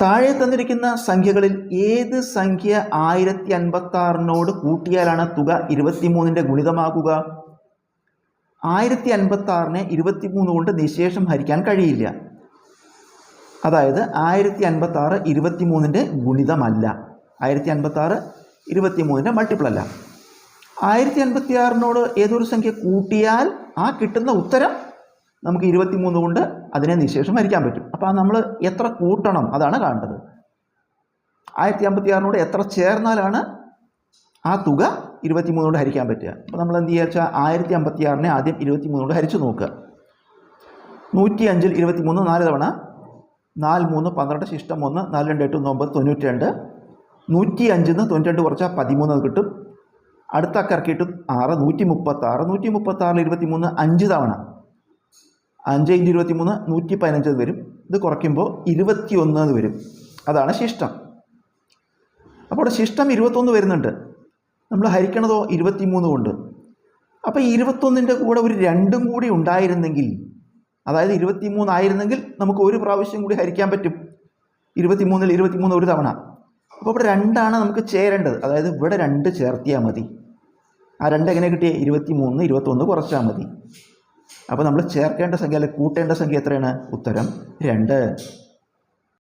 താഴെ തന്നിരിക്കുന്ന സംഖ്യകളിൽ ഏത് സംഖ്യ 1056 കൂട്ടിയാലാണ് തുക 23ന്റെ ഗുണിതമാകുക? 1056നെ 23 കൊണ്ട് നിശേഷം ഹരിക്കാൻ കഴിയില്ല. അതായത് 1056 23ന്റെ ഗുണിതമല്ല. 1056 23ന്റെ മൾട്ടിപ്പിൾ അല്ല. 1056 ഏതൊരു സംഖ്യ കൂട്ടിയാൽ ആ കിട്ടുന്ന ഉത്തരം നമുക്ക് 23 കൊണ്ട് അതിനെ നിശേഷം ഹരിക്കാൻ പറ്റും. അപ്പോൾ നമ്മൾ എത്ര കൂട്ടണം അതാണ് കാണേണ്ടത്. 1056 എത്ര ചേർന്നാലാണ് ആ തുക 23 കൊണ്ട് ഹരിക്കാൻ പറ്റുക. അപ്പോൾ നമ്മൾ എന്ത് ചെയ്യുക വെച്ചാൽ 1056നെ ആദ്യം 23 കൊണ്ട് ഹരിച്ചു നോക്കുക. 105ൽ 23 4 തവണ 4 3 12 ശിഷ്ടം 1 4 2 8 9 92. 105ന്ന് 92 കുറച്ചാൽ 13 കിട്ടും. അടുത്ത അക്കറക്കിയിട്ട് 6 136. 136ൽ 23 5 തവണ 5 × 23 115 വരും. ഇത് കുറയ്ക്കുമ്പോൾ 21 വരും. അതാണ് ശിഷ്ടം. അപ്പോൾ ശിഷ്ടം 21 വരുന്നുണ്ട്. നമ്മൾ ഹരിക്കണതോ 23 കൊണ്ട്. അപ്പോൾ 21ൻ്റെ കൂടെ ഒരു 2 കൂടി ഉണ്ടായിരുന്നെങ്കിൽ, അതായത് 23 ആയിരുന്നെങ്കിൽ നമുക്ക് ഒരു പ്രാവശ്യം കൂടി ഹരിക്കാൻ പറ്റും. 23ൽ 23 ഒരു തവണ. അപ്പോൾ ഇവിടെ 2 നമുക്ക് ചേരേണ്ടത്. അതായത് ഇവിടെ 2 ചേർത്തിയാൽ മതി. ആ 2 എങ്ങനെ കിട്ടിയ 23 21 കുറച്ചാൽ മതി. അപ്പോൾ നമ്മൾ ചേർക്കേണ്ട സംഖ്യ അല്ലെങ്കിൽ കൂട്ടേണ്ട സംഖ്യ എത്രയാണ്? ഉത്തരം 2.